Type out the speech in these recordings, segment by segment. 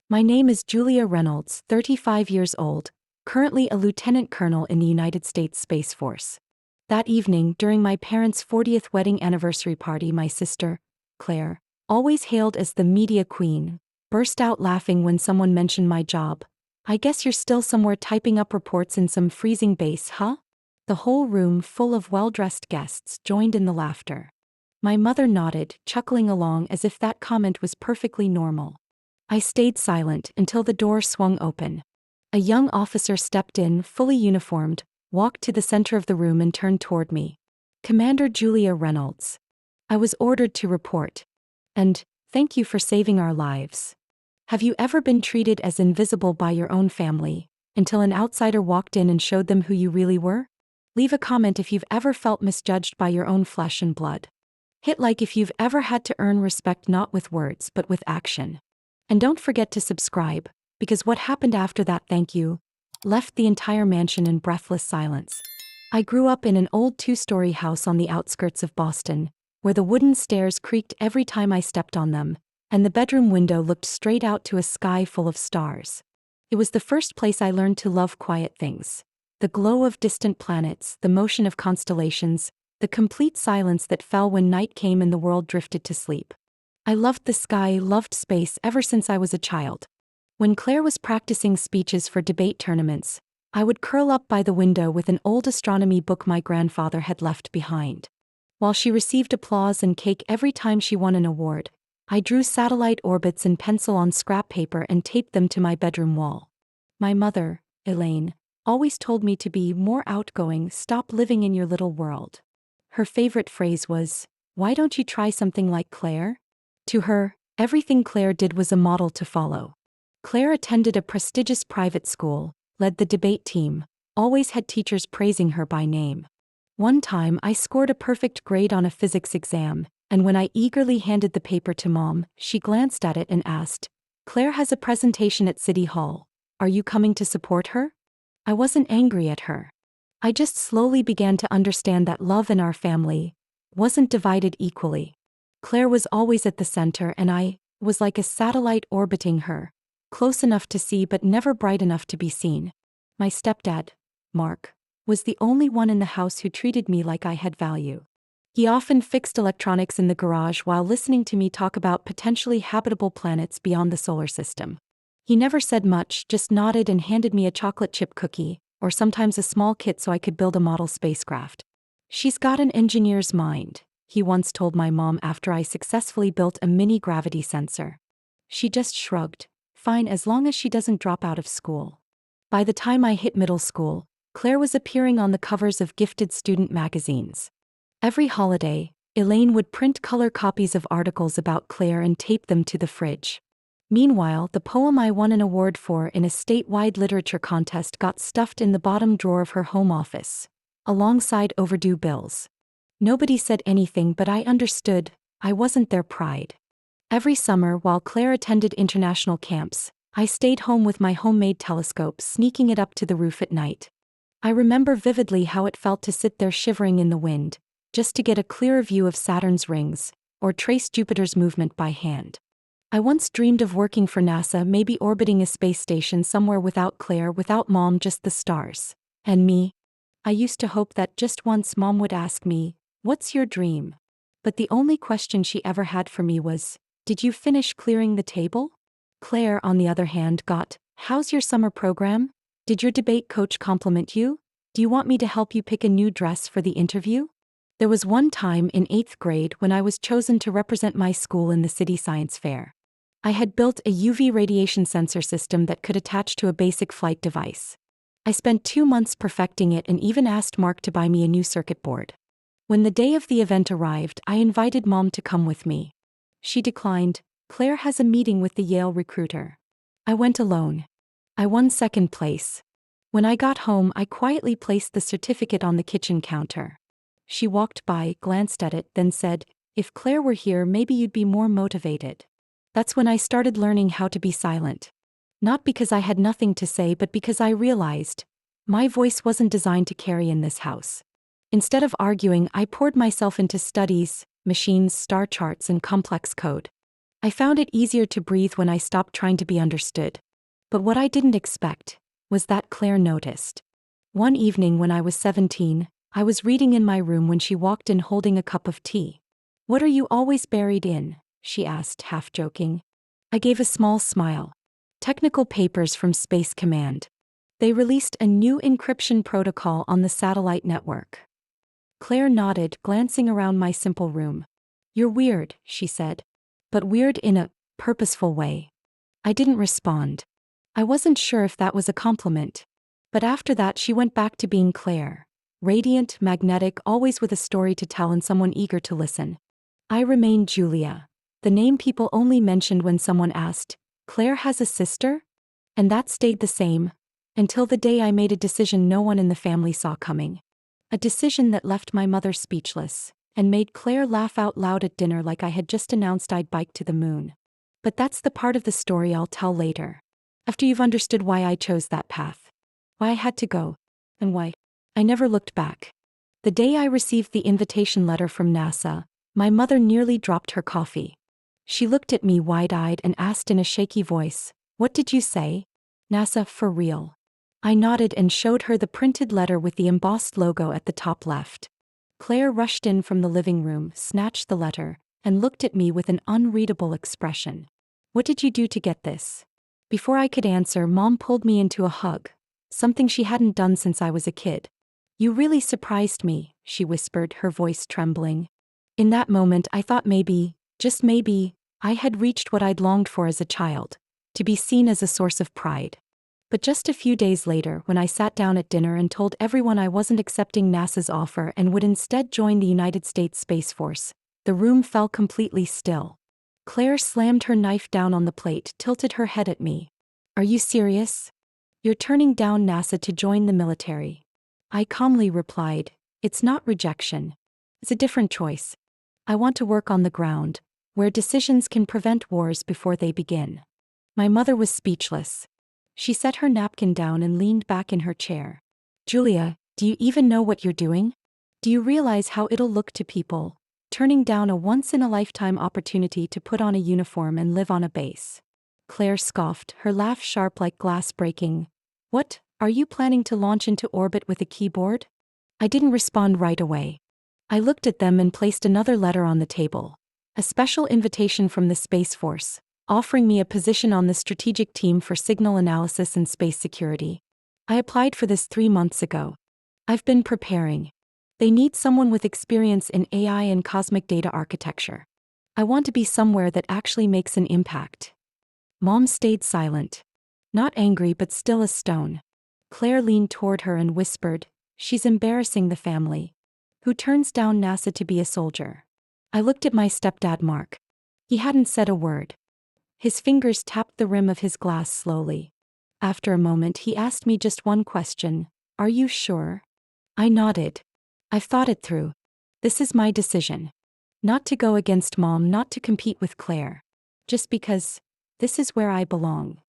My name is Julia Reynolds, 35 years old, currently a lieutenant colonel in the United States Space Force. That evening, during my parents' 40th wedding anniversary party, my sister, Claire, always hailed as the media queen, burst out laughing when someone mentioned my job. "I guess you're still somewhere typing up reports in some freezing base, huh?" The whole room, full of well-dressed guests, joined in the laughter. My mother nodded, chuckling along as if that comment was perfectly normal. I stayed silent until the door swung open. A young officer stepped in, fully uniformed, walked to the center of the room and turned toward me. "Commander Julia Reynolds. I was ordered to report. And, thank you for saving our lives. Have you ever been treated as invisible by your own family, until an outsider walked in and showed them who you really were? Leave a comment if you've ever felt misjudged by your own flesh and blood. Hit like if you've ever had to earn respect not with words but with action. And don't forget to subscribe, because what happened after that thank you left the entire mansion in breathless silence. I grew up in an old 2-story house on the outskirts of Boston, where the wooden stairs creaked every time I stepped on them, and the bedroom window looked straight out to a sky full of stars. It was the first place I learned to love quiet things. The glow of distant planets, the motion of constellations, the complete silence that fell when night came and the world drifted to sleep. I loved the sky, loved space ever since I was a child. When Claire was practicing speeches for debate tournaments, I would curl up by the window with an old astronomy book my grandfather had left behind. While she received applause and cake every time she won an award, I drew satellite orbits in pencil on scrap paper and taped them to my bedroom wall. My mother, Elaine, always told me to be more outgoing, stop living in your little world. Her favorite phrase was, "Why don't you try something like Claire?" To her, everything Claire did was a model to follow. Claire attended a prestigious private school, led the debate team, always had teachers praising her by name. One time I scored a perfect grade on a physics exam, and when I eagerly handed the paper to Mom, she glanced at it and asked, "Claire has a presentation at City Hall. Are you coming to support her?" I wasn't angry at her. I just slowly began to understand that love in our family wasn't divided equally. Claire was always at the center and I was like a satellite orbiting her, close enough to see but never bright enough to be seen. My stepdad, Mark, was the only one in the house who treated me like I had value. He often fixed electronics in the garage while listening to me talk about potentially habitable planets beyond the solar system. He never said much, just nodded and handed me a chocolate chip cookie, or sometimes a small kit so I could build a model spacecraft. "She's got an engineer's mind," he once told my mom after I successfully built a mini gravity sensor. She just shrugged, "Fine as long as she doesn't drop out of school." By the time I hit middle school, Claire was appearing on the covers of gifted student magazines. Every holiday, Elaine would print color copies of articles about Claire and tape them to the fridge. Meanwhile, the poem I won an award for in a statewide literature contest got stuffed in the bottom drawer of her home office, alongside overdue bills. Nobody said anything, but I understood. I wasn't their pride. Every summer, while Claire attended international camps, I stayed home with my homemade telescope, sneaking it up to the roof at night. I remember vividly how it felt to sit there shivering in the wind, just to get a clearer view of Saturn's rings, or trace Jupiter's movement by hand. I once dreamed of working for NASA, maybe orbiting a space station somewhere without Claire, without Mom, just the stars. And me? I used to hope that just once Mom would ask me, "What's your dream?" But the only question she ever had for me was, "Did you finish clearing the table?" Claire, on the other hand, got, "How's your summer program? Did your debate coach compliment you? Do you want me to help you pick a new dress for the interview?" There was one time in 8th grade when I was chosen to represent my school in the city science fair. I had built a UV radiation sensor system that could attach to a basic flight device. I spent 2 months perfecting it and even asked Mark to buy me a new circuit board. When the day of the event arrived, I invited Mom to come with me. She declined. "Claire has a meeting with the Yale recruiter." I went alone. I won 2nd place. When I got home, I quietly placed the certificate on the kitchen counter. She walked by, glanced at it, then said, "If Claire were here, maybe you'd be more motivated." That's when I started learning how to be silent. Not because I had nothing to say, but because I realized my voice wasn't designed to carry in this house. Instead of arguing, I poured myself into studies, machines, star charts, and complex code. I found it easier to breathe when I stopped trying to be understood. But what I didn't expect was that Claire noticed. One evening when I was 17, I was reading in my room when she walked in holding a cup of tea. "What are you always buried in?" she asked, half joking. I gave a small smile. "Technical papers from Space Command. They released a new encryption protocol on the satellite network." Claire nodded, glancing around my simple room. "You're weird," she said. "But weird in a purposeful way." I didn't respond. I wasn't sure if that was a compliment. But after that she went back to being Claire. Radiant, magnetic, always with a story to tell and someone eager to listen. I remained Julia. The name people only mentioned when someone asked, "Claire has a sister?" And that stayed the same, until the day I made a decision no one in the family saw coming. A decision that left my mother speechless, and made Claire laugh out loud at dinner like I had just announced I'd bike to the moon. But that's the part of the story I'll tell later. After you've understood why I chose that path. Why I had to go. And why I never looked back. The day I received the invitation letter from NASA, my mother nearly dropped her coffee. She looked at me wide-eyed and asked in a shaky voice, "What did you say?" "NASA, for real." I nodded and showed her the printed letter with the embossed logo at the top left. Claire rushed in from the living room, snatched the letter, and looked at me with an unreadable expression. "What did you do to get this?" Before I could answer, Mom pulled me into a hug, something she hadn't done since I was a kid. "You really surprised me," she whispered, her voice trembling. In that moment I thought maybe, just maybe, I had reached what I'd longed for as a child, to be seen as a source of pride. But just a few days later, when I sat down at dinner and told everyone I wasn't accepting NASA's offer and would instead join the United States Space Force, the room fell completely still. Claire slammed her knife down on the plate, tilted her head at me. "Are you serious? You're turning down NASA to join the military?" I calmly replied, "It's not rejection. It's a different choice. I want to work on the ground, where decisions can prevent wars before they begin." My mother was speechless. She set her napkin down and leaned back in her chair. "Julia, do you even know what you're doing? Do you realize how it'll look to people, turning down a once-in-a-lifetime opportunity to put on a uniform and live on a base?" Claire scoffed, her laugh sharp like glass breaking. "What, are you planning to launch into orbit with a keyboard?" I didn't respond right away. I looked at them and placed another letter on the table. A special invitation from the Space Force, offering me a position on the strategic team for signal analysis and space security. I applied for this 3 months ago. I've been preparing. They need someone with experience in AI and cosmic data architecture. I want to be somewhere that actually makes an impact. Mom stayed silent. Not angry but still a stone. Claire leaned toward her and whispered, "She's embarrassing the family. Who turns down NASA to be a soldier?" I looked at my stepdad Mark. He hadn't said a word. His fingers tapped the rim of his glass slowly. After a moment he asked me just one question, "Are you sure?" I nodded. "I've thought it through. This is my decision. Not to go against Mom, not to compete with Claire. Just because this is where I belong."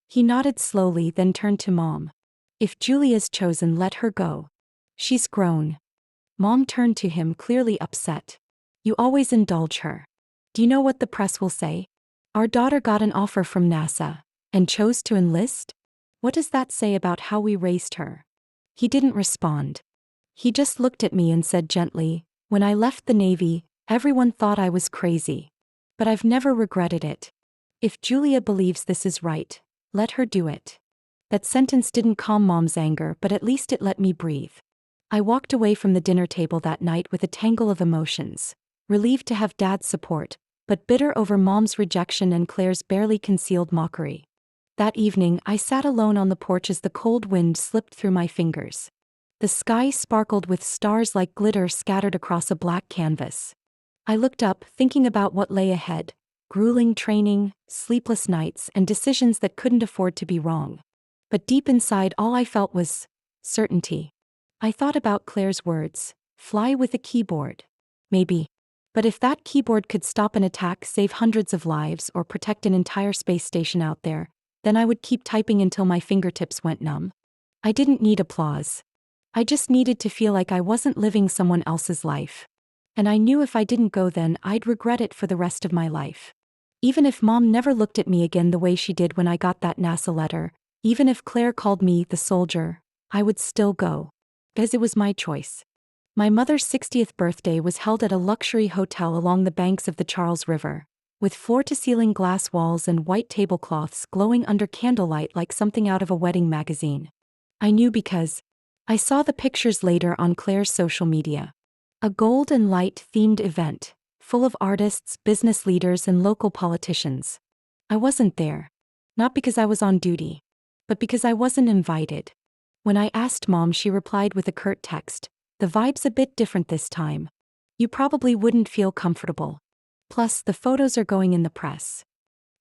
He nodded slowly, then turned to Mom. "If Julia's chosen, let her go. She's grown." Mom turned to him, clearly upset. "You always indulge her. Do you know what the press will say? Our daughter got an offer from NASA and chose to enlist? What does that say about how we raised her?" He didn't respond. He just looked at me and said gently, "When I left the Navy, everyone thought I was crazy. But I've never regretted it. If Julia believes this is right, let her do it." That sentence didn't calm Mom's anger, but at least it let me breathe. I walked away from the dinner table that night with a tangle of emotions, relieved to have Dad's support, but bitter over Mom's rejection and Claire's barely concealed mockery. That evening, I sat alone on the porch as the cold wind slipped through my fingers. The sky sparkled with stars like glitter scattered across a black canvas. I looked up, thinking about what lay ahead: grueling training, sleepless nights, and decisions that couldn't afford to be wrong. But deep inside, all I felt was certainty. I thought about Claire's words, "Fly with a keyboard." Maybe. But if that keyboard could stop an attack, save hundreds of lives, or protect an entire space station out there, then I would keep typing until my fingertips went numb. I didn't need applause. I just needed to feel like I wasn't living someone else's life. And I knew if I didn't go then, I'd regret it for the rest of my life. Even if Mom never looked at me again the way she did when I got that NASA letter, even if Claire called me the soldier, I would still go. Because it was my choice. My mother's 60th birthday was held at a luxury hotel along the banks of the Charles River, with floor-to-ceiling glass walls and white tablecloths glowing under candlelight like something out of a wedding magazine. I knew because I saw the pictures later on Claire's social media. A gold and light-themed event, full of artists, business leaders, and local politicians. I wasn't there. Not because I was on duty, but because I wasn't invited. When I asked Mom, she replied with a curt text, "The vibe's a bit different this time. You probably wouldn't feel comfortable. Plus, the photos are going in the press."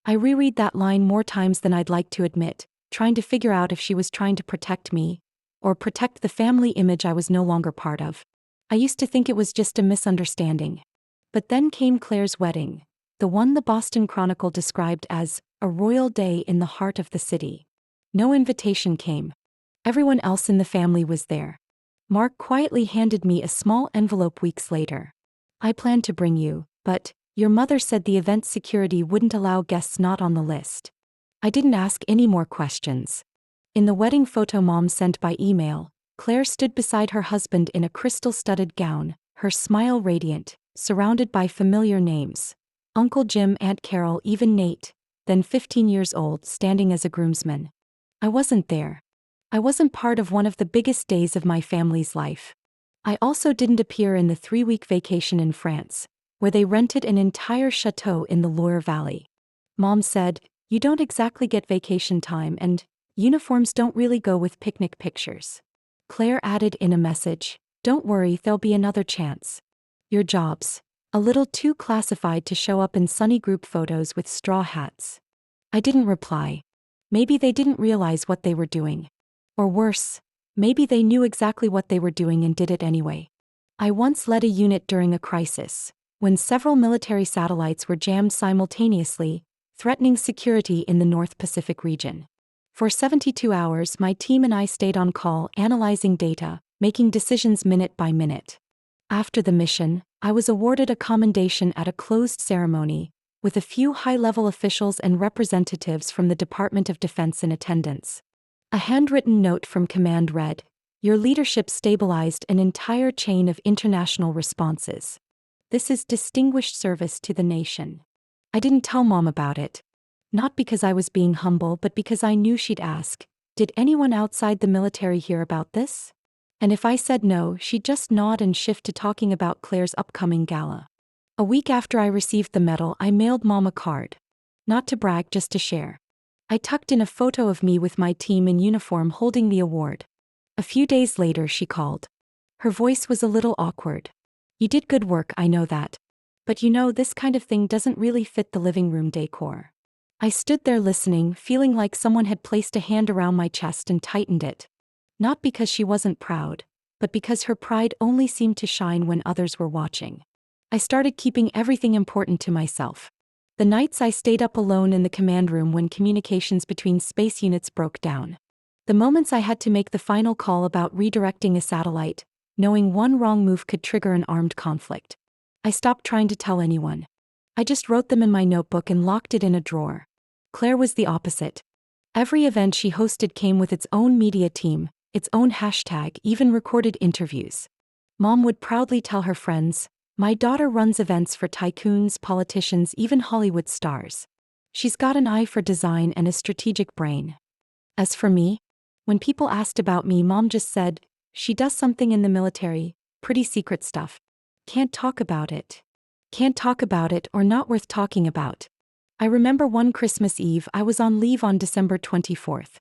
I reread that line more times than I'd like to admit, trying to figure out if she was trying to protect me, or protect the family image I was no longer part of. I used to think it was just a misunderstanding. But then came Claire's wedding, the one the Boston Chronicle described as a royal day in the heart of the city. No invitation came. Everyone else in the family was there. Mark quietly handed me a small envelope weeks later. "I planned to bring you, but your mother said the event's security wouldn't allow guests not on the list." I didn't ask any more questions. In the wedding photo Mom sent by email, Claire stood beside her husband in a crystal-studded gown, her smile radiant, surrounded by familiar names. Uncle Jim, Aunt Carol, even Nate, then 15 years old, standing as a groomsman. I wasn't there. I wasn't part of one of the biggest days of my family's life. I also didn't appear in the 3-week vacation in France, where they rented an entire chateau in the Loire Valley. Mom said, "You don't exactly get vacation time, and uniforms don't really go with picnic pictures." Claire added in a message, "Don't worry, there'll be another chance. Your job's a little too classified to show up in sunny group photos with straw hats." I didn't reply. Maybe they didn't realize what they were doing. Or worse, maybe they knew exactly what they were doing and did it anyway. I once led a unit during a crisis, when several military satellites were jammed simultaneously, threatening security in the North Pacific region. For 72 hours, my team and I stayed on call, analyzing data, making decisions minute by minute. After the mission, I was awarded a commendation at a closed ceremony, with a few high-level officials and representatives from the Department of Defense in attendance. A handwritten note from command read, "Your leadership stabilized an entire chain of international responses. This is distinguished service to the nation." I didn't tell Mom about it. Not because I was being humble, but because I knew she'd ask, "Did anyone outside the military hear about this?" And if I said no, she'd just nod and shift to talking about Claire's upcoming gala. A week after I received the medal, I mailed Mom a card. Not to brag, just to share. I tucked in a photo of me with my team in uniform holding the award. A few days later, she called. Her voice was a little awkward. "You did good work, I know that. But you know, this kind of thing doesn't really fit the living room decor." I stood there listening, feeling like someone had placed a hand around my chest and tightened it. Not because she wasn't proud, but because her pride only seemed to shine when others were watching. I started keeping everything important to myself. The nights I stayed up alone in the command room when communications between space units broke down. The moments I had to make the final call about redirecting a satellite, knowing one wrong move could trigger an armed conflict. I stopped trying to tell anyone. I just wrote them in my notebook and locked it in a drawer. Claire was the opposite. Every event she hosted came with its own media team, its own hashtag, even recorded interviews. Mom would proudly tell her friends, "My daughter runs events for tycoons, politicians, even Hollywood stars. She's got an eye for design and a strategic brain." As for me, when people asked about me, Mom just said, "She does something in the military, pretty secret stuff. Can't talk about it. Can't talk about it, or not worth talking about." I remember one Christmas Eve, I was on leave on December 24th.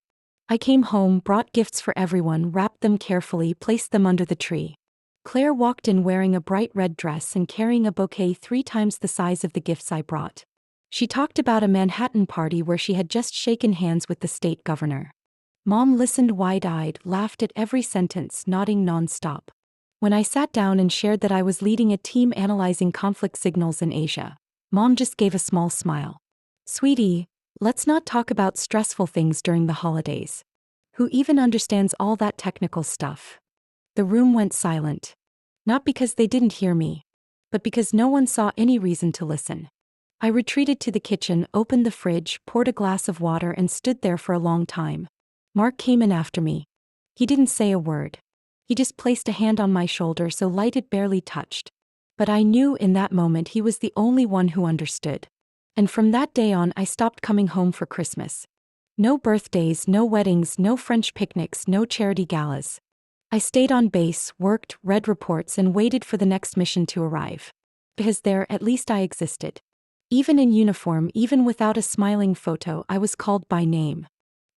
I came home, brought gifts for everyone, wrapped them carefully, placed them under the tree. Claire walked in wearing a bright red dress and carrying a bouquet 3 times the size of the gifts I brought. She talked about a Manhattan party where she had just shaken hands with the state governor. Mom listened wide-eyed, laughed at every sentence, nodding non-stop. When I sat down and shared that I was leading a team analyzing conflict signals in Asia, Mom just gave a small smile. "Sweetie, let's not talk about stressful things during the holidays. Who even understands all that technical stuff?" The room went silent. Not because they didn't hear me, but because no one saw any reason to listen. I retreated to the kitchen, opened the fridge, poured a glass of water, and stood there for a long time. Mark came in after me. He didn't say a word. He just placed a hand on my shoulder so light it barely touched. But I knew in that moment he was the only one who understood. And from that day on, I stopped coming home for Christmas. No birthdays, no weddings, no French picnics, no charity galas. I stayed on base, worked, read reports, and waited for the next mission to arrive. Because there, at least I existed. Even in uniform, even without a smiling photo, I was called by name.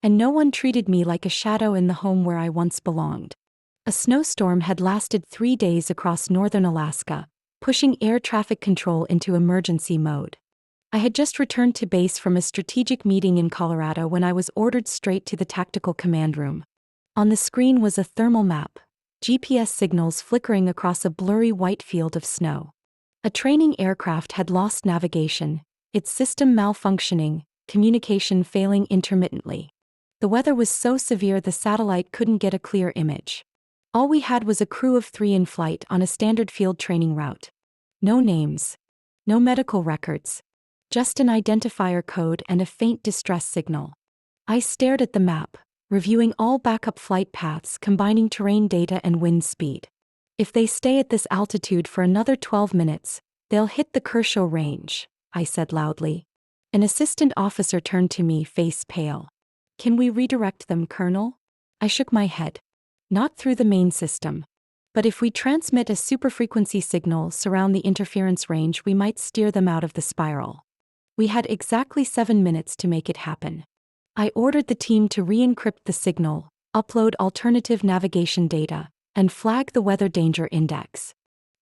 And no one treated me like a shadow in the home where I once belonged. A snowstorm had lasted 3 days across northern Alaska, pushing air traffic control into emergency mode. I had just returned to base from a strategic meeting in Colorado when I was ordered straight to the tactical command room. On the screen was a thermal map, GPS signals flickering across a blurry white field of snow. A training aircraft had lost navigation, its system malfunctioning, communication failing intermittently. The weather was so severe the satellite couldn't get a clear image. All we had was a crew of 3 in flight on a standard field training route. No names. No medical records. Just an identifier code and a faint distress signal. I stared at the map, reviewing all backup flight paths, combining terrain data and wind speed. If they stay at this altitude for another 12 minutes, they'll hit the Kershaw Range, I said loudly. An assistant officer turned to me, face pale. Can we redirect them, Colonel? I shook my head. Not through the main system. But if we transmit a superfrequency signal surround the interference range, we might steer them out of the spiral. We had exactly 7 minutes to make it happen. I ordered the team to re-encrypt the signal, upload alternative navigation data, and flag the weather danger index.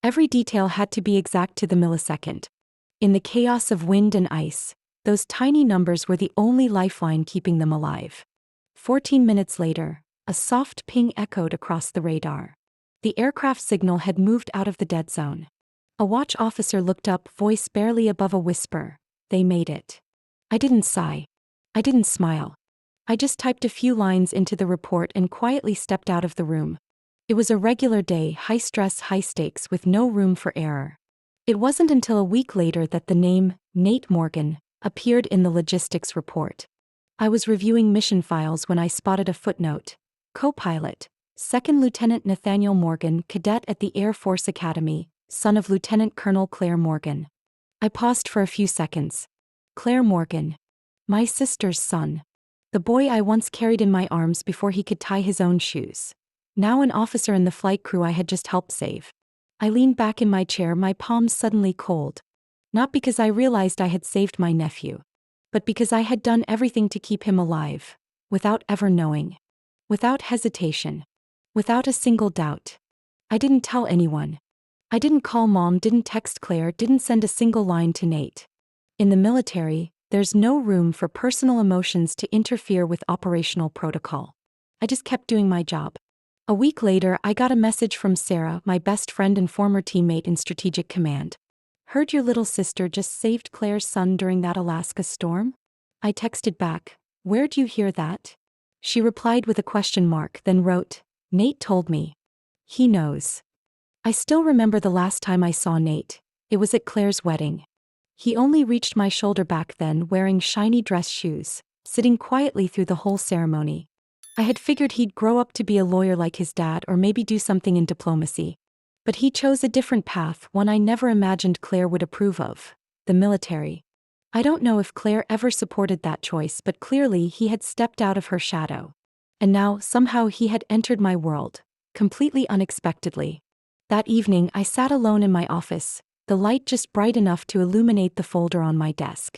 Every detail had to be exact to the millisecond. In the chaos of wind and ice, those tiny numbers were the only lifeline keeping them alive. 14 minutes later, a soft ping echoed across the radar. The aircraft signal had moved out of the dead zone. A watch officer looked up, voice barely above a whisper. They made it. I didn't sigh. I didn't smile. I just typed a few lines into the report and quietly stepped out of the room. It was a regular day, high stress, high stakes, with no room for error. It wasn't until a week later that the name, Nate Morgan, appeared in the logistics report. I was reviewing mission files when I spotted a footnote. Co-pilot, 2nd Lieutenant Nathaniel Morgan, cadet at the Air Force Academy, son of Lieutenant Colonel Claire Morgan. I paused for a few seconds. Claire Morgan. My sister's son. The boy I once carried in my arms before he could tie his own shoes. Now an officer in the flight crew I had just helped save. I leaned back in my chair, my palms suddenly cold. Not because I realized I had saved my nephew, but because I had done everything to keep him alive, without ever knowing. Without hesitation. Without a single doubt. I didn't tell anyone. I didn't call Mom, didn't text Claire, didn't send a single line to Nate. In the military, there's no room for personal emotions to interfere with operational protocol. I just kept doing my job. A week later, I got a message from Sarah, my best friend and former teammate in Strategic Command. Heard your little sister just saved Claire's son during that Alaska storm? I texted back, where'd you hear that? She replied with a question mark, then wrote, Nate told me. He knows. I still remember the last time I saw Nate. It was at Claire's wedding. He only reached my shoulder back then, wearing shiny dress shoes, sitting quietly through the whole ceremony. I had figured he'd grow up to be a lawyer like his dad or maybe do something in diplomacy. But he chose a different path, one I never imagined Claire would approve of: the military. I don't know if Claire ever supported that choice, but clearly he had stepped out of her shadow. And now, somehow, he had entered my world, completely unexpectedly. That evening, I sat alone in my office, the light just bright enough to illuminate the folder on my desk.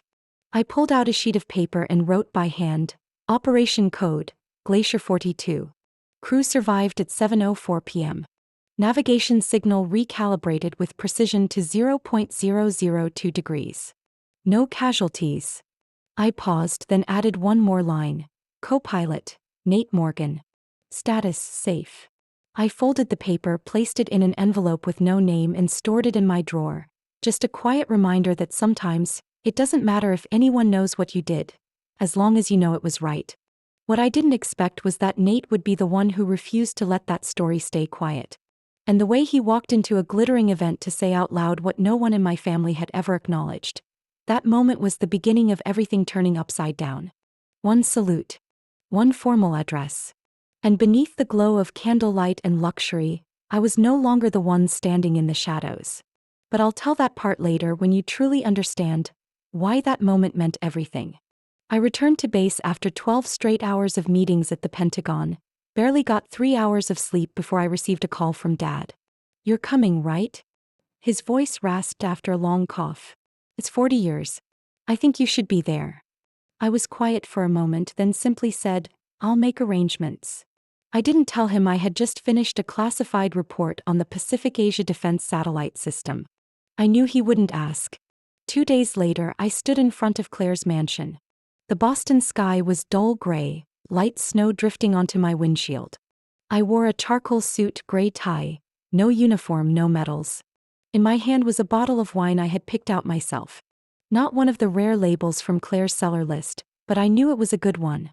I pulled out a sheet of paper and wrote by hand, Operation Code, Glacier 42. Crew survived at 7:04 p.m. Navigation signal recalibrated with precision to 0.002 degrees. No casualties. I paused, then added one more line. Co-pilot, Nate Morgan. Status safe. I folded the paper, placed it in an envelope with no name, and stored it in my drawer. Just a quiet reminder that sometimes, it doesn't matter if anyone knows what you did, as long as you know it was right. What I didn't expect was that Nate would be the one who refused to let that story stay quiet. And the way he walked into a glittering event to say out loud what no one in my family had ever acknowledged. That moment was the beginning of everything turning upside down. One salute. One formal address. And beneath the glow of candlelight and luxury, I was no longer the one standing in the shadows. But I'll tell that part later when you truly understand why that moment meant everything. I returned to base after 12 straight hours of meetings at the Pentagon, barely got 3 hours of sleep before I received a call from Dad. "You're coming, right?" His voice rasped after a long cough. "It's 40 years. I think you should be there." I was quiet for a moment, then simply said, "I'll make arrangements." I didn't tell him I had just finished a classified report on the Pacific Asia Defense Satellite System. I knew he wouldn't ask. 2 days later, I stood in front of Claire's mansion. The Boston sky was dull gray, light snow drifting onto my windshield. I wore a charcoal suit, gray tie, no uniform, no medals. In my hand was a bottle of wine I had picked out myself. Not one of the rare labels from Claire's cellar list, but I knew it was a good one.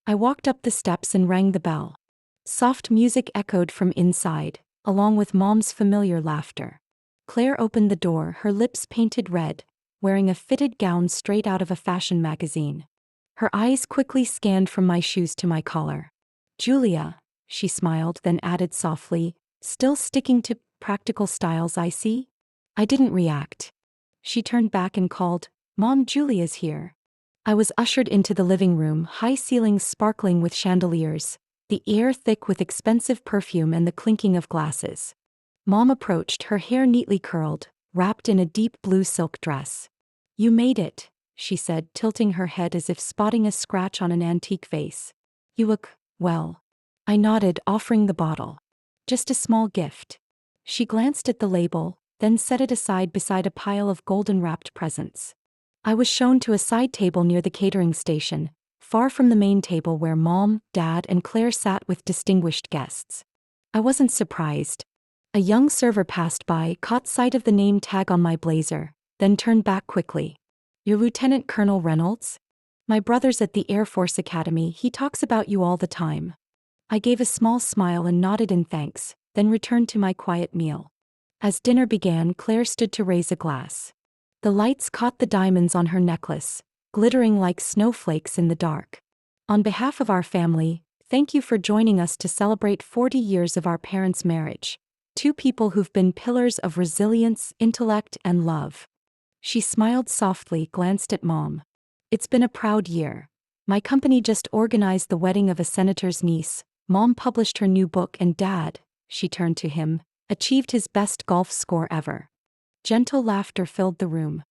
I walked up the steps and rang the bell. Soft music echoed from inside, along with Mom's familiar laughter. Claire opened the door, her lips painted red, wearing a fitted gown straight out of a fashion magazine. Her eyes quickly scanned from my shoes to my collar. "Julia," she smiled, then added softly, "still sticking to practical styles, I see?" I didn't react. She turned back and called, "Mom, Julia's here." I was ushered into the living room, high ceilings sparkling with chandeliers, the air thick with expensive perfume and the clinking of glasses. Mom approached, her hair neatly curled, wrapped in a deep blue silk dress. "You made it," she said, tilting her head as if spotting a scratch on an antique vase. "You look, well." I nodded, offering the bottle. "Just a small gift." She glanced at the label, then set it aside beside a pile of golden-wrapped presents. I was shown to a side table near the catering station, far from the main table where Mom, Dad, and Claire sat with distinguished guests. I wasn't surprised. A young server passed by, caught sight of the name tag on my blazer, then turned back quickly. "You're Lieutenant Colonel Reynolds? My brother's at the Air Force Academy, he talks about you all the time." I gave a small smile and nodded in thanks, then returned to my quiet meal. As dinner began, Claire stood to raise a glass. The lights caught the diamonds on her necklace, glittering like snowflakes in the dark. "On behalf of our family, thank you for joining us to celebrate 40 years of our parents' marriage. Two people who've been pillars of resilience, intellect, and love." She smiled softly, glanced at Mom. "It's been a proud year. My company just organized the wedding of a senator's niece, Mom published her new book, and Dad," she turned to him, "achieved his best golf score ever." Gentle laughter filled the room.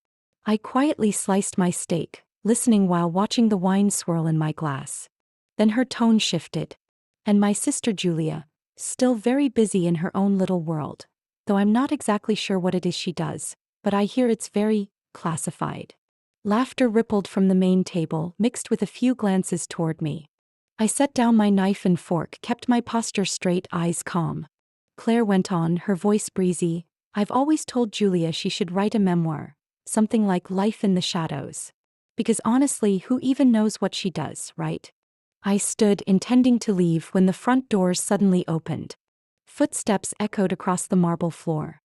I quietly sliced my steak, listening while watching the wine swirl in my glass. Then her tone shifted. "And my sister Julia, still very busy in her own little world, though I'm not exactly sure what it is she does, but I hear it's very classified." Laughter rippled from the main table, mixed with a few glances toward me. I set down my knife and fork, kept my posture straight, eyes calm. Claire went on, her voice breezy, "I've always told Julia she should write a memoir, something like Life in the Shadows. Because honestly, who even knows what she does, right?" I stood, intending to leave, when the front doors suddenly opened. Footsteps echoed across the marble floor.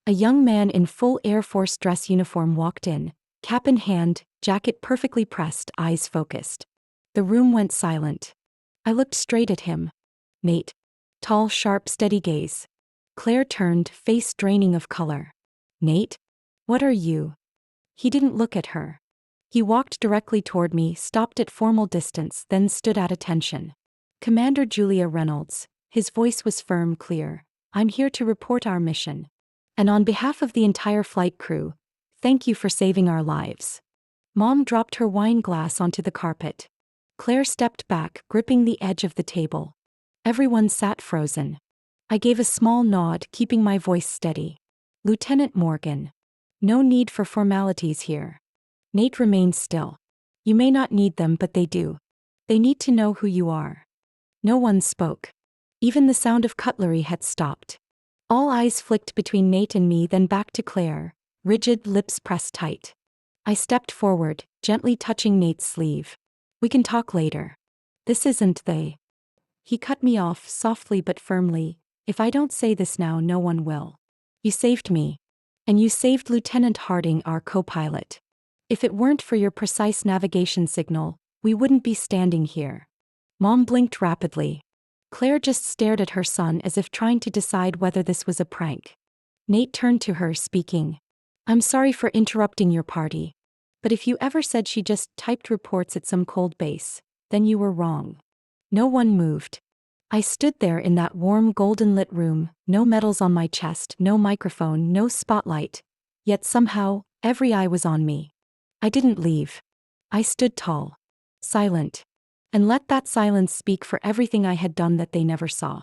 A young man in full Air Force dress uniform walked in, cap in hand, jacket perfectly pressed, eyes focused. The room went silent. I looked straight at him. "Nate." Tall, sharp, steady gaze. Claire turned, face draining of color. "Nate? What are you?" He didn't look at her. He walked directly toward me, stopped at formal distance, then stood at attention. "Commander Julia Reynolds," his voice was firm, clear, "I'm here to report our mission. And on behalf of the entire flight crew, thank you for saving our lives." Mom dropped her wine glass onto the carpet. Claire stepped back, gripping the edge of the table. Everyone sat frozen. I gave a small nod, keeping my voice steady. "Lieutenant Morgan. No need for formalities here." Nate remained still. "You may not need them, but they do. They need to know who you are." No one spoke. Even the sound of cutlery had stopped. All eyes flicked between Nate and me, then back to Claire, rigid, lips pressed tight. I stepped forward, gently touching Nate's sleeve. "We can talk later. This isn't the..." He cut me off, softly but firmly. "If I don't say this now, no one will. You saved me. And you saved Lieutenant Harding, our co-pilot. If it weren't for your precise navigation signal, we wouldn't be standing here. Mom blinked rapidly. Claire just stared at her son as if trying to decide whether this was a prank. Nate turned to her, speaking. I'm sorry for interrupting your party. But if you ever said she just typed reports at some cold base, then you were wrong. No one moved. I stood there in that warm golden lit room, no medals on my chest, no microphone, no spotlight. Yet somehow, every eye was on me. I didn't leave. I stood tall. Silent. And let that silence speak for everything I had done that they never saw.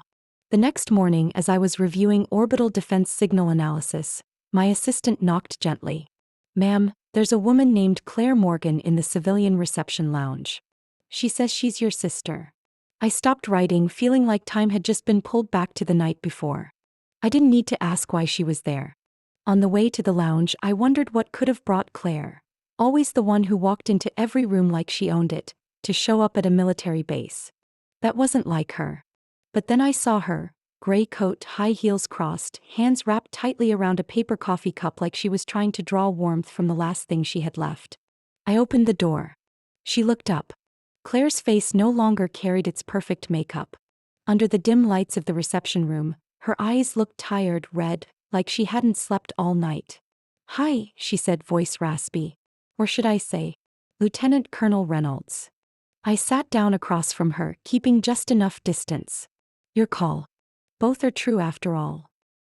The next morning, as I was reviewing orbital defense signal analysis, my assistant knocked gently. Ma'am, there's a woman named Claire Morgan in the civilian reception lounge. She says she's your sister. I stopped writing, feeling like time had just been pulled back to the night before. I didn't need to ask why she was there. On the way to the lounge, I wondered what could have brought Claire, always the one who walked into every room like she owned it, to show up at a military base. That wasn't like her. But then I saw her, gray coat, high heels crossed, hands wrapped tightly around a paper coffee cup like she was trying to draw warmth from the last thing she had left. I opened the door. She looked up. Claire's face no longer carried its perfect makeup. Under the dim lights of the reception room, her eyes looked tired, red, like she hadn't slept all night. Hi, she said, voice raspy. Or should I say, Lieutenant Colonel Reynolds. I sat down across from her, keeping just enough distance. Your call. Both are true after all.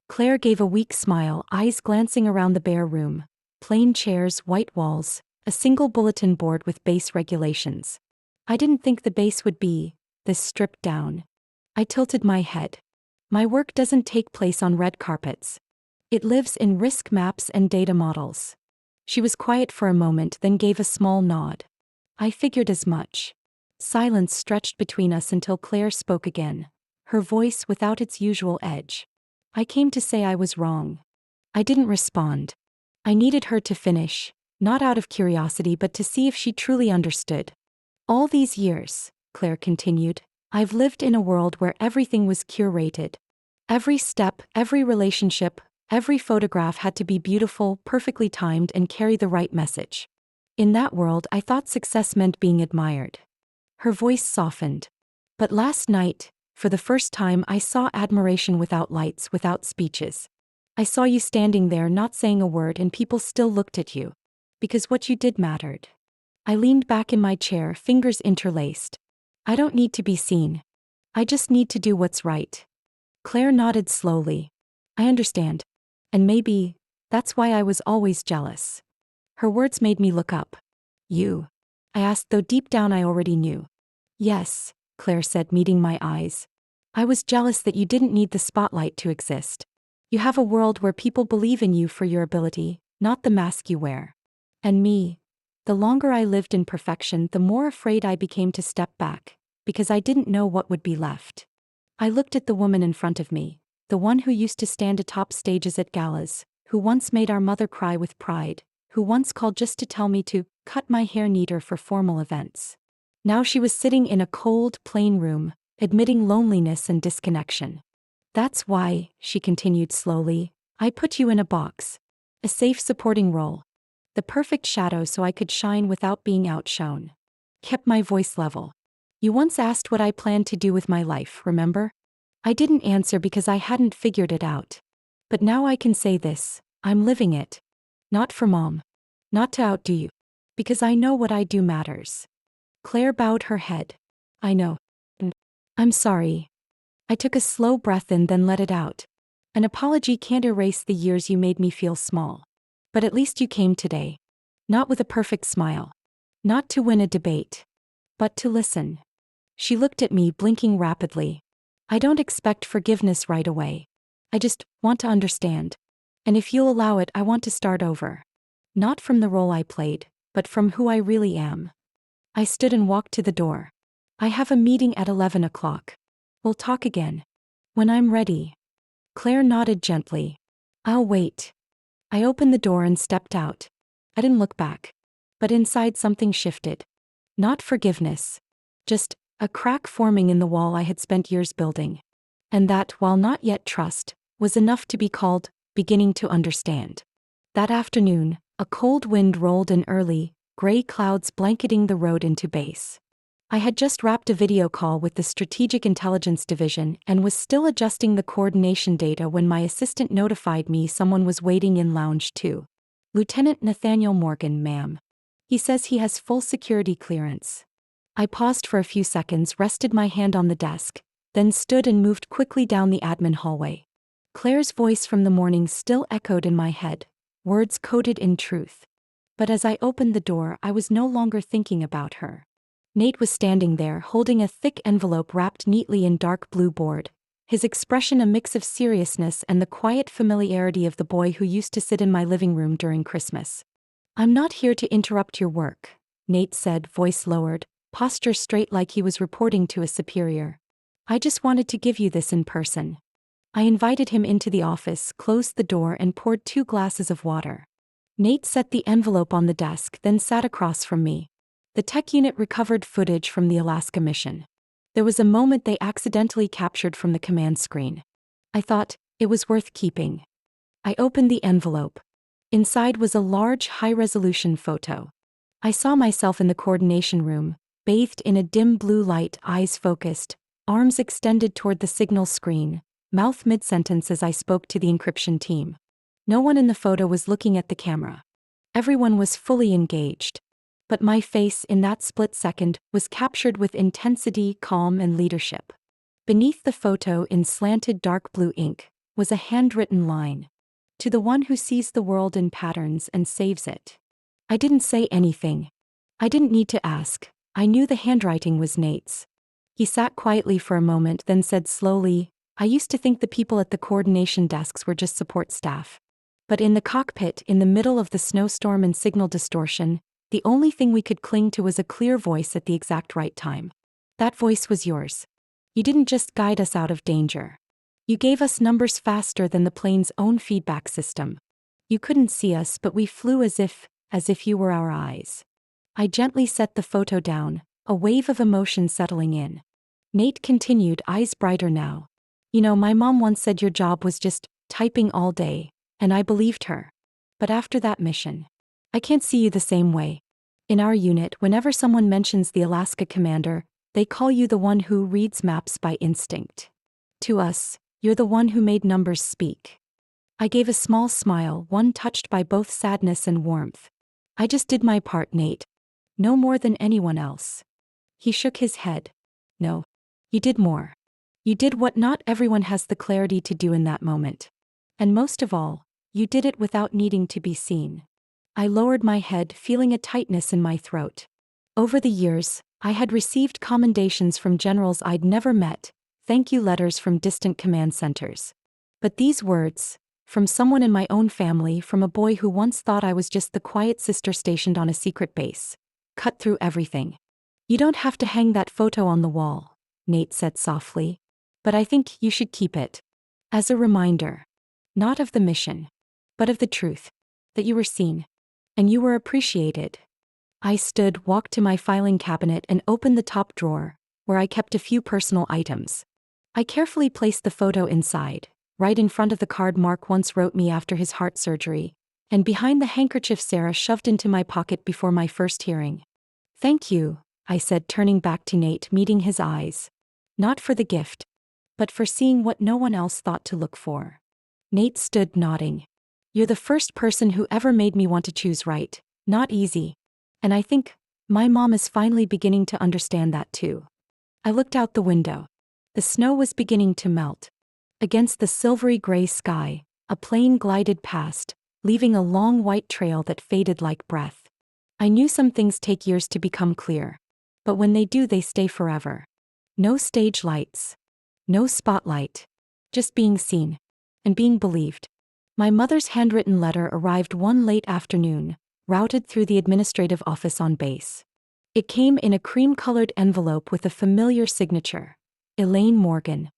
Claire gave a weak smile, eyes glancing around the bare room. Plain chairs, white walls, a single bulletin board with base regulations. I didn't think the base would be this stripped down. I tilted my head. My work doesn't take place on red carpets. It lives in risk maps and data models. She was quiet for a moment, then gave a small nod. I figured as much. Silence stretched between us until Claire spoke again, her voice without its usual edge. I came to say I was wrong. I didn't respond. I needed her to finish, not out of curiosity but to see if she truly understood. All these years, Claire continued, I've lived in a world where everything was curated. Every step, every relationship, every photograph had to be beautiful, perfectly timed, and carry the right message. In that world, I thought success meant being admired. Her voice softened. But last night, for the first time, I saw admiration without lights, without speeches. I saw you standing there not saying a word and people still looked at you. Because what you did mattered. I leaned back in my chair, fingers interlaced. I don't need to be seen. I just need to do what's right. Claire nodded slowly. I understand. And maybe, that's why I was always jealous. Her words made me look up. You? I asked, though deep down I already knew. Yes, Claire said, meeting my eyes. I was jealous that you didn't need the spotlight to exist. You have a world where people believe in you for your ability, not the mask you wear. And me, the longer I lived in perfection, the more afraid I became to step back, because I didn't know what would be left. I looked at the woman in front of me, the one who used to stand atop stages at galas, who once made our mother cry with pride, who once called just to tell me to cut my hair neater for formal events. Now she was sitting in a cold, plain room, admitting loneliness and disconnection. That's why, she continued slowly, I put you in a box. A safe supporting role. The perfect shadow so I could shine without being outshone. Kept my voice level. You once asked what I planned to do with my life, remember? I didn't answer because I hadn't figured it out. But now I can say this, I'm living it. Not for Mom. Not to outdo you. Because I know what I do matters. Claire bowed her head. I know. I'm sorry. I took a slow breath in, then let it out. An apology can't erase the years you made me feel small. But at least you came today. Not with a perfect smile. Not to win a debate. But to listen. She looked at me, blinking rapidly. I don't expect forgiveness right away. I just want to understand. And if you'll allow it, I want to start over. Not from the role I played, but from who I really am. I stood and walked to the door. I have a meeting at 11 o'clock. We'll talk again. When I'm ready. Claire nodded gently. I'll wait. I opened the door and stepped out. I didn't look back. But inside something shifted. Not forgiveness. Just a crack forming in the wall I had spent years building. And that, while not yet trust, was enough to be called beginning to understand. That afternoon, A cold wind rolled in early, gray clouds blanketing the road into base. I had just wrapped a video call with the Strategic Intelligence Division and was still adjusting the coordination data when my assistant notified me someone was waiting in Lounge 2. Lieutenant Nathaniel Morgan, ma'am. He says he has full security clearance. I paused for a few seconds, rested my hand on the desk, then stood and moved quickly down the admin hallway. Claire's voice from the morning still echoed in my head, words coded in truth. But as I opened the door, I was no longer thinking about her. Nate was standing there, holding a thick envelope wrapped neatly in dark blue board, his expression a mix of seriousness and the quiet familiarity of the boy who used to sit in my living room during Christmas. "I'm not here to interrupt your work," Nate said, voice lowered, posture straight like he was reporting to a superior. "I just wanted to give you this in person." I invited him into the office, closed the door and poured 2 glasses of water. Nate set the envelope on the desk, then sat across from me. The tech unit recovered footage from the Alaska mission. There was a moment they accidentally captured from the command screen. I thought it was worth keeping. I opened the envelope. Inside was a large, high-resolution photo. I saw myself in the coordination room, bathed in a dim blue light, eyes focused, arms extended toward the signal screen, mouth mid-sentence as I spoke to the encryption team. No one in the photo was looking at the camera. Everyone was fully engaged. But my face, in that split second, was captured with intensity, calm, and leadership. Beneath the photo, in slanted dark blue ink, was a handwritten line. "To the one who sees the world in patterns and saves it." I didn't say anything. I didn't need to ask. I knew the handwriting was Nate's. He sat quietly for a moment, then said slowly, "I used to think the people at the coordination desks were just support staff. But in the cockpit, in the middle of the snowstorm and signal distortion, the only thing we could cling to was a clear voice at the exact right time. That voice was yours. You didn't just guide us out of danger. You gave us numbers faster than the plane's own feedback system. You couldn't see us, but we flew as if you were our eyes." I gently set the photo down, a wave of emotion settling in. Nate continued, eyes brighter now. "You know, my mom once said your job was just typing all day, and I believed her. But after that mission, I can't see you the same way. In our unit, whenever someone mentions the Alaska commander, they call you the one who reads maps by instinct. To us, you're the one who made numbers speak." I gave a small smile, one touched by both sadness and warmth. "I just did my part, Nate. No more than anyone else." He shook his head. "No. You did more. You did what not everyone has the clarity to do in that moment. And most of all, you did it without needing to be seen." I lowered my head, feeling a tightness in my throat. Over the years, I had received commendations from generals I'd never met, thank you letters from distant command centers. But these words, from someone in my own family, from a boy who once thought I was just the quiet sister stationed on a secret base, cut through everything. "You don't have to hang that photo on the wall," Nate said softly. "But I think you should keep it. As a reminder. Not of the mission, but of the truth. That you were seen. And you were appreciated." I stood, walked to my filing cabinet and opened the top drawer, where I kept a few personal items. I carefully placed the photo inside, right in front of the card Mark once wrote me after his heart surgery, and behind the handkerchief Sarah shoved into my pocket before my first hearing. "Thank you," I said, turning back to Nate, meeting his eyes. "Not for the gift, but for seeing what no one else thought to look for." Nate stood, nodding. "You're the first person who ever made me want to choose right. Not easy. And I think my mom is finally beginning to understand that too." I looked out the window. The snow was beginning to melt. Against the silvery gray sky, a plane glided past, leaving a long white trail that faded like breath. I knew some things take years to become clear. But when they do, they stay forever. No stage lights. No spotlight. Just being seen. And being believed. My mother's handwritten letter arrived one late afternoon, routed through the administrative office on base. It came in a cream-colored envelope with a familiar signature, Elaine Morgan.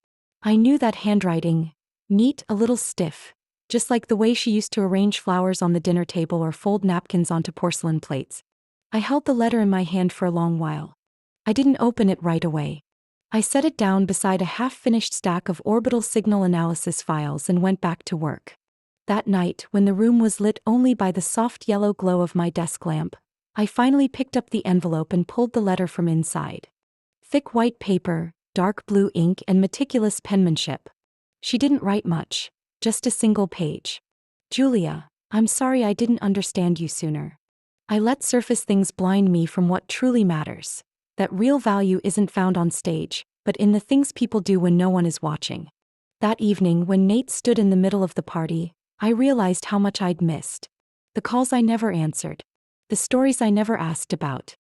I knew that handwriting, neat, a little stiff, just like the way she used to arrange flowers on the dinner table or fold napkins onto porcelain plates. I held the letter in my hand for a long while. I didn't open it right away. I set it down beside a half-finished stack of orbital signal analysis files and went back to work. That night, when the room was lit only by the soft yellow glow of my desk lamp, I finally picked up the envelope and pulled the letter from inside. Thick white paper, dark blue ink, and meticulous penmanship. She didn't write much, just a single page. Julia, I'm sorry I didn't understand you sooner. I let surface things blind me from what truly matters. That real value isn't found on stage, but in the things people do when no one is watching. That evening, when Nate stood in the middle of the party, I realized how much I'd missed. The calls I never answered. The stories I never asked about.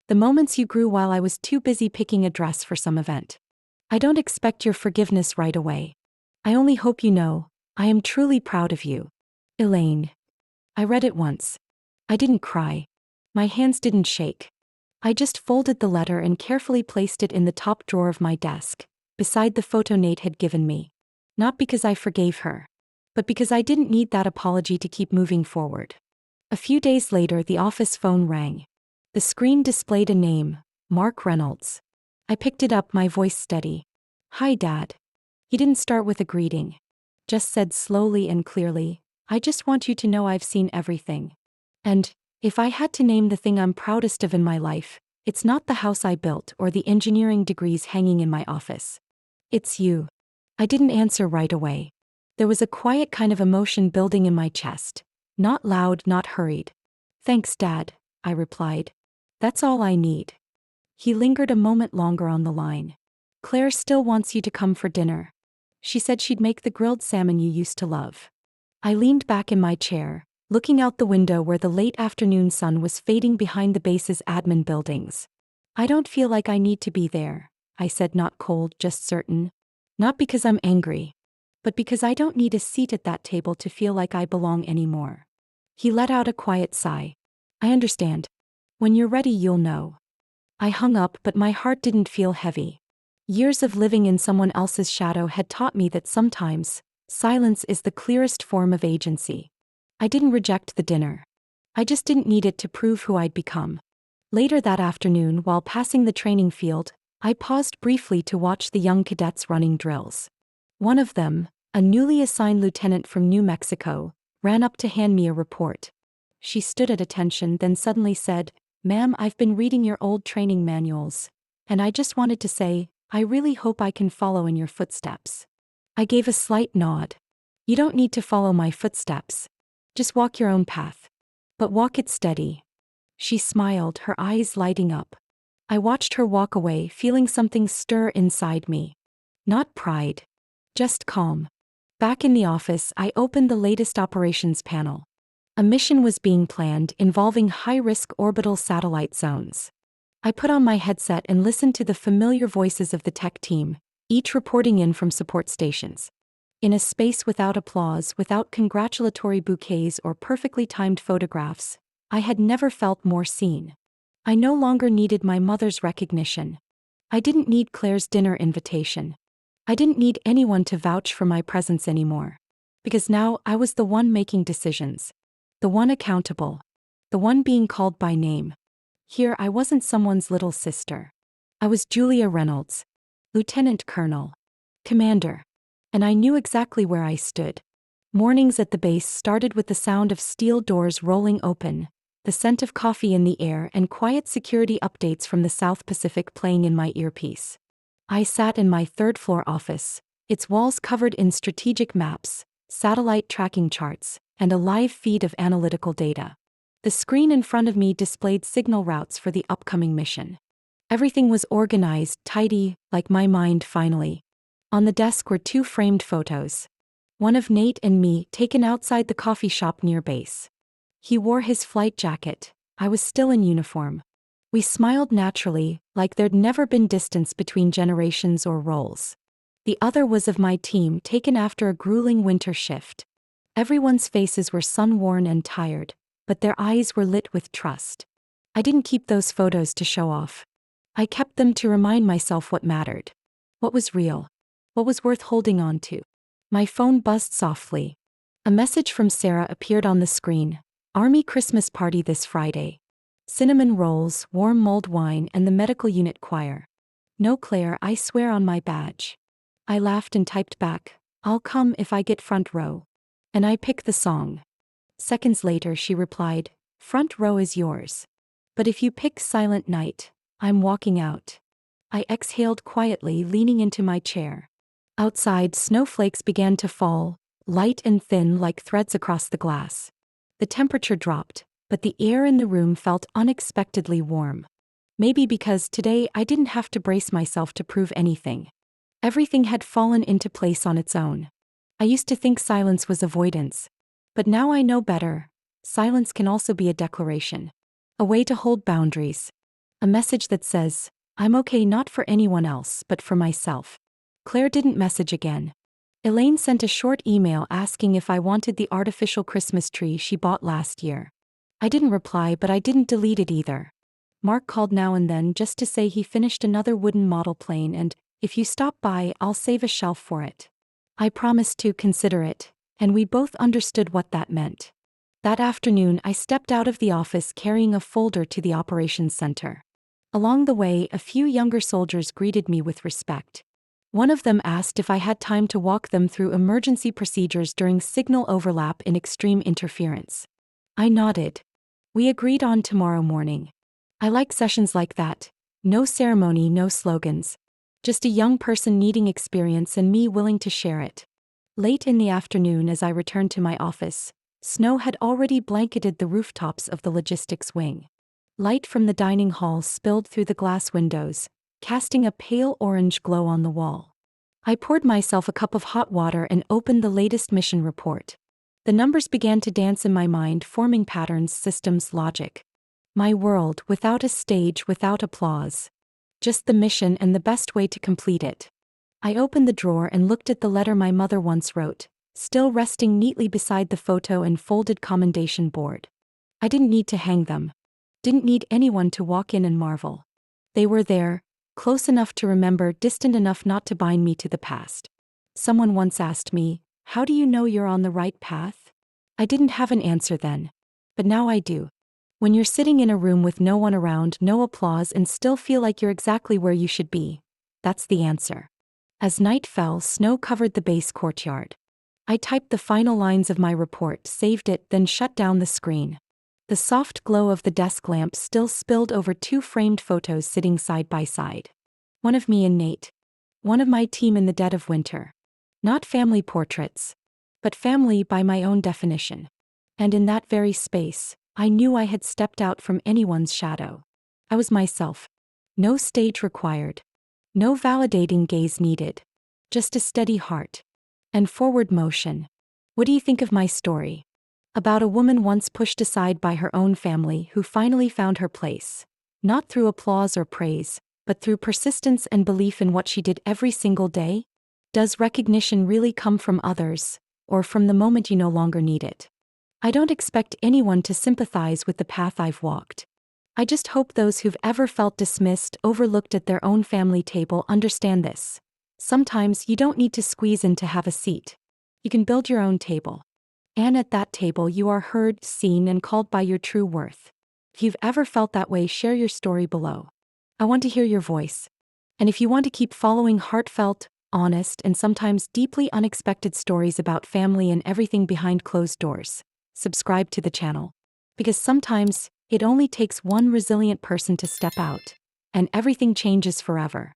The moments you grew while I was too busy picking a dress for some event. I don't expect your forgiveness right away. I only hope you know, I am truly proud of you. Elaine. I read it once. I didn't cry. My hands didn't shake. I just folded the letter and carefully placed it in the top drawer of my desk, beside the photo Nate had given me. Not because I forgave her, but because I didn't need that apology to keep moving forward. A few days later, the office phone rang. The screen displayed a name, Mark Reynolds. I picked it up, my voice steady. Hi, Dad. He didn't start with a greeting. Just said slowly and clearly, I just want you to know I've seen everything. And, if I had to name the thing I'm proudest of in my life, it's not the house I built or the engineering degrees hanging in my office. It's you. I didn't answer right away. There was a quiet kind of emotion building in my chest. Not loud, not hurried. Thanks, Dad, I replied. That's all I need. He lingered a moment longer on the line. Claire still wants you to come for dinner. She said she'd make the grilled salmon you used to love. I leaned back in my chair, looking out the window where the late afternoon sun was fading behind the base's admin buildings. I don't feel like I need to be there, I said, not cold, just certain. Not because I'm angry, but because I don't need a seat at that table to feel like I belong anymore. He let out a quiet sigh. I understand. When you're ready, you'll know. I hung up, but my heart didn't feel heavy. Years of living in someone else's shadow had taught me that sometimes, silence is the clearest form of agency. I didn't reject the dinner. I just didn't need it to prove who I'd become. Later that afternoon, while passing the training field, I paused briefly to watch the young cadets running drills. One of them, a newly assigned lieutenant from New Mexico, ran up to hand me a report. She stood at attention, then suddenly said, "Ma'am, I've been reading your old training manuals, and I just wanted to say, I really hope I can follow in your footsteps." I gave a slight nod. You don't need to follow my footsteps. Just walk your own path. But walk it steady. She smiled, her eyes lighting up. I watched her walk away, feeling something stir inside me. Not pride. Just calm. Back in the office, I opened the latest operations panel. A mission was being planned involving high-risk orbital satellite zones. I put on my headset and listened to the familiar voices of the tech team, each reporting in from support stations. In a space without applause, without congratulatory bouquets or perfectly timed photographs, I had never felt more seen. I no longer needed my mother's recognition. I didn't need Claire's dinner invitation. I didn't need anyone to vouch for my presence anymore. Because now I was the one making decisions. The one accountable. The one being called by name. Here I wasn't someone's little sister. I was Julia Reynolds. Lieutenant Colonel. Commander. And I knew exactly where I stood. Mornings at the base started with the sound of steel doors rolling open, the scent of coffee in the air, and quiet security updates from the South Pacific playing in my earpiece. I sat in my third-floor office, its walls covered in strategic maps, satellite tracking charts, and a live feed of analytical data. The screen in front of me displayed signal routes for the upcoming mission. Everything was organized, tidy, like my mind finally. On the desk were 2 framed photos. One of Nate and me, taken outside the coffee shop near base. He wore his flight jacket. I was still in uniform. We smiled naturally, like there'd never been distance between generations or roles. The other was of my team, taken after a grueling winter shift. Everyone's faces were sun-worn and tired, but their eyes were lit with trust. I didn't keep those photos to show off. I kept them to remind myself what mattered. What was real. What was worth holding on to. My phone buzzed softly. A message from Sarah appeared on the screen. Army Christmas party this Friday. Cinnamon rolls, warm mulled wine, and the medical unit choir. No, Claire, I swear on my badge. I laughed and typed back, I'll come if I get front row. And I pick the song. Seconds later, she replied, "Front row is yours. But if you pick Silent Night, I'm walking out." I exhaled quietly, leaning into my chair. Outside, snowflakes began to fall, light and thin like threads across the glass. The temperature dropped, but the air in the room felt unexpectedly warm. Maybe because today I didn't have to brace myself to prove anything. Everything had fallen into place on its own. I used to think silence was avoidance. But now I know better. Silence can also be a declaration. A way to hold boundaries. A message that says, I'm okay not for anyone else but for myself. Claire didn't message again. Elaine sent a short email asking if I wanted the artificial Christmas tree she bought last year. I didn't reply, but I didn't delete it either. Mark called now and then just to say he finished another wooden model plane and, if you stop by, I'll save a shelf for it. I promised to consider it, and we both understood what that meant. That afternoon, I stepped out of the office carrying a folder to the operations center. Along the way, a few younger soldiers greeted me with respect. One of them asked if I had time to walk them through emergency procedures during signal overlap in extreme interference. I nodded. We agreed on tomorrow morning. I like sessions like that. No ceremony, no slogans. Just a young person needing experience and me willing to share it. Late in the afternoon, as I returned to my office, snow had already blanketed the rooftops of the logistics wing. Light from the dining hall spilled through the glass windows, casting a pale orange glow on the wall. I poured myself a cup of hot water and opened the latest mission report. The numbers began to dance in my mind, forming patterns, systems, logic. My world, without a stage, without applause. Just the mission and the best way to complete it. I opened the drawer and looked at the letter my mother once wrote, still resting neatly beside the photo and folded commendation board. I didn't need to hang them. Didn't need anyone to walk in and marvel. They were there, close enough to remember, distant enough not to bind me to the past. Someone once asked me, "How do you know you're on the right path?" I didn't have an answer then. But now I do. When you're sitting in a room with no one around, no applause, and still feel like you're exactly where you should be, that's the answer. As night fell, snow covered the base courtyard. I typed the final lines of my report, saved it, then shut down the screen. The soft glow of the desk lamp still spilled over two framed photos sitting side by side. One of me and Nate. One of my team in the dead of winter. Not family portraits, but family by my own definition. And in that very space, I knew I had stepped out from anyone's shadow. I was myself. No stage required. No validating gaze needed. Just a steady heart. And forward motion. What do you think of my story? About a woman once pushed aside by her own family who finally found her place. Not through applause or praise, but through persistence and belief in what she did every single day? Does recognition really come from others, or from the moment you no longer need it? I don't expect anyone to sympathize with the path I've walked. I just hope those who've ever felt dismissed, overlooked at their own family table understand this. Sometimes you don't need to squeeze in to have a seat. You can build your own table. And at that table you are heard, seen, and called by your true worth. If you've ever felt that way, share your story below. I want to hear your voice. And if you want to keep following heartfelt, honest, and sometimes deeply unexpected stories about family and everything behind closed doors, subscribe to the channel. Because sometimes, it only takes one resilient person to step out, and everything changes forever.